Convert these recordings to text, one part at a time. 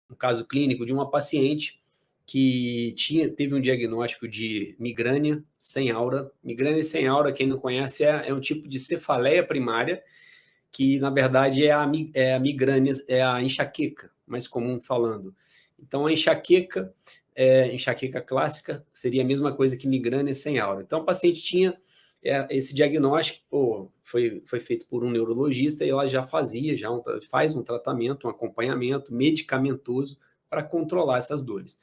um caso clínico de uma paciente que teve um diagnóstico de migrânia sem aura. Migrânia sem aura, quem não conhece, é um tipo de cefaleia primária, que na verdade é a migrânia, é a enxaqueca, mais comum falando. Então, a enxaqueca clássica, seria a mesma coisa que migrânia sem aura. Então, o paciente tinha esse diagnóstico, foi feito por um neurologista e ela já faz um tratamento, um acompanhamento medicamentoso para controlar essas dores.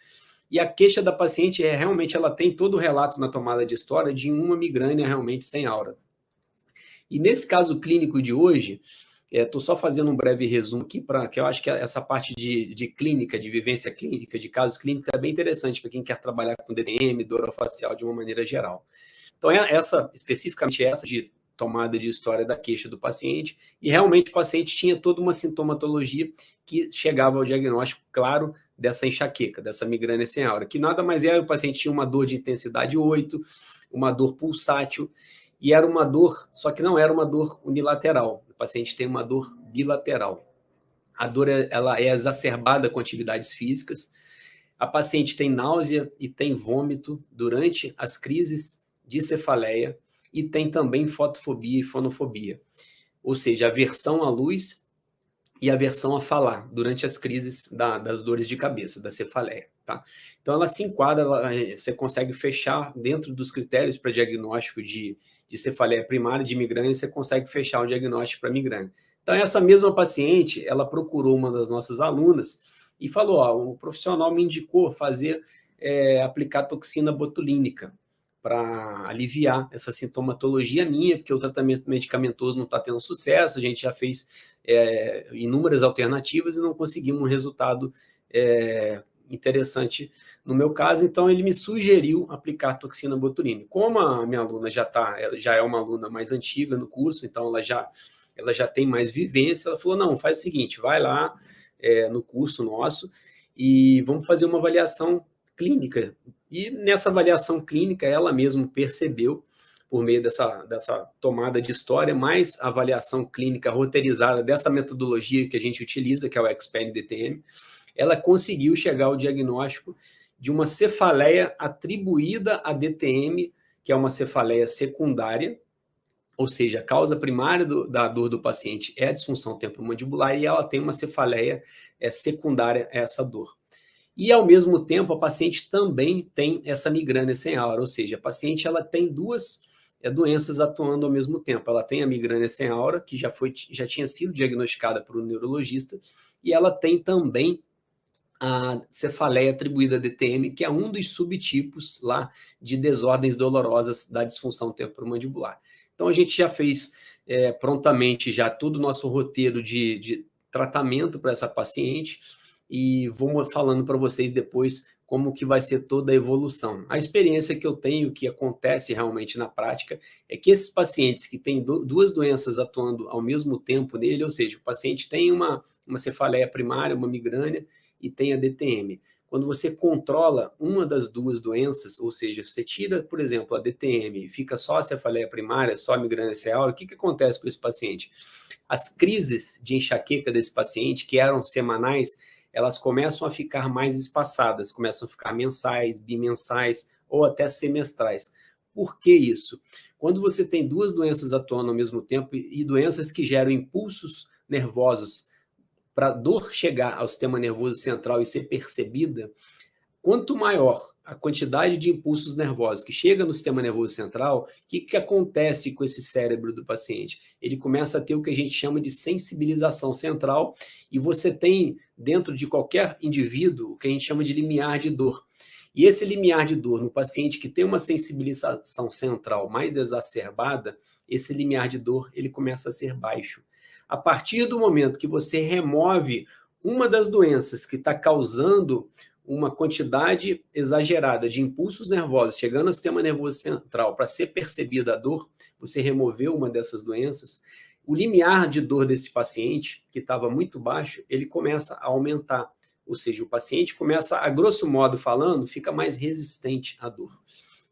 E a queixa da paciente realmente, ela tem todo o relato na tomada de história de uma migrânia realmente sem aura. E nesse caso clínico de hoje, estou só fazendo um breve resumo aqui, que eu acho que essa parte de clínica, de vivência clínica, de casos clínicos, é bem interessante para quem quer trabalhar com DTM, dor orofacial de uma maneira geral. Então, especificamente essa de tomada de história da queixa do paciente, e realmente o paciente tinha toda uma sintomatologia que chegava ao diagnóstico claro dessa enxaqueca, dessa migrânia sem aura, que nada mais o paciente tinha uma dor de intensidade 8, uma dor pulsátil, e era uma dor, só que não era uma dor unilateral, o paciente tem uma dor bilateral. A dor ela é exacerbada com atividades físicas, a paciente tem náusea e tem vômito durante as crises de cefaleia e tem também fotofobia e fonofobia, ou seja, aversão à luz e aversão a falar durante as crises das dores de cabeça, da cefaleia. Tá? Então, ela se enquadra, você consegue fechar dentro dos critérios para diagnóstico de cefaleia primária, de migrânia, você consegue fechar o diagnóstico para migrânia. Então, essa mesma paciente, ela procurou uma das nossas alunas e falou, o profissional me indicou aplicar toxina botulínica para aliviar essa sintomatologia minha, porque o tratamento medicamentoso não está tendo sucesso, a gente já fez inúmeras alternativas e não conseguimos um resultado interessante no meu caso, então ele me sugeriu aplicar toxina botulínica. Como a minha aluna já é uma aluna mais antiga no curso, então ela já tem mais vivência, ela falou, não, faz o seguinte, vai lá no curso nosso e vamos fazer uma avaliação clínica. E nessa avaliação clínica, ela mesma percebeu, por meio dessa tomada de história, mais a avaliação clínica roteirizada dessa metodologia que a gente utiliza, que é o Expand DTM, ela conseguiu chegar ao diagnóstico de uma cefaleia atribuída a DTM, que é uma cefaleia secundária, ou seja, a causa primária da dor do paciente é a disfunção temporomandibular e ela tem uma cefaleia secundária a essa dor. E, ao mesmo tempo, a paciente também tem essa migrânia sem aura, ou seja, a paciente ela tem duas doenças atuando ao mesmo tempo. Ela tem a migrânia sem aura, que já tinha sido diagnosticada por um neurologista, e ela tem também a cefaleia atribuída a DTM, que é um dos subtipos lá de desordens dolorosas da disfunção temporomandibular. Então, a gente já fez prontamente já todo o nosso roteiro de tratamento para essa paciente, e vou falando para vocês depois como que vai ser toda a evolução. A experiência que eu tenho, que acontece realmente na prática, é que esses pacientes que têm duas doenças atuando ao mesmo tempo nele, ou seja, o paciente tem uma cefaleia primária, uma migrânia, e tem a DTM. Quando você controla uma das duas doenças, ou seja, você tira, por exemplo, a DTM e fica só a cefaleia primária, só a migrânia sem aura, o que acontece com esse paciente? As crises de enxaqueca desse paciente, que eram semanais, elas começam a ficar mais espaçadas, começam a ficar mensais, bimensais ou até semestrais. Por que isso? Quando você tem duas doenças atuando ao mesmo tempo e doenças que geram impulsos nervosos para a dor chegar ao sistema nervoso central e ser percebida, quanto maior a quantidade de impulsos nervosos que chega no sistema nervoso central, o que acontece com esse cérebro do paciente? Ele começa a ter o que a gente chama de sensibilização central, e você tem, dentro de qualquer indivíduo, o que a gente chama de limiar de dor. E esse limiar de dor, no paciente que tem uma sensibilização central mais exacerbada, esse limiar de dor ele começa a ser baixo. A partir do momento que você remove uma das doenças que está causando uma quantidade exagerada de impulsos nervosos chegando ao sistema nervoso central para ser percebida a dor, você removeu uma dessas doenças, o limiar de dor desse paciente, que estava muito baixo, ele começa a aumentar. Ou seja, o paciente começa, a grosso modo falando, fica mais resistente à dor.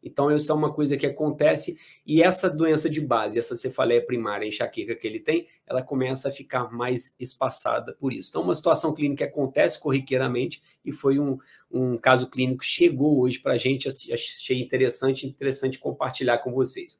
Então, isso é uma coisa que acontece, e essa doença de base, essa cefaleia primária, a enxaqueca que ele tem, ela começa a ficar mais espaçada por isso. Então, uma situação clínica que acontece corriqueiramente, e foi um caso clínico que chegou hoje para a gente, achei interessante compartilhar com vocês.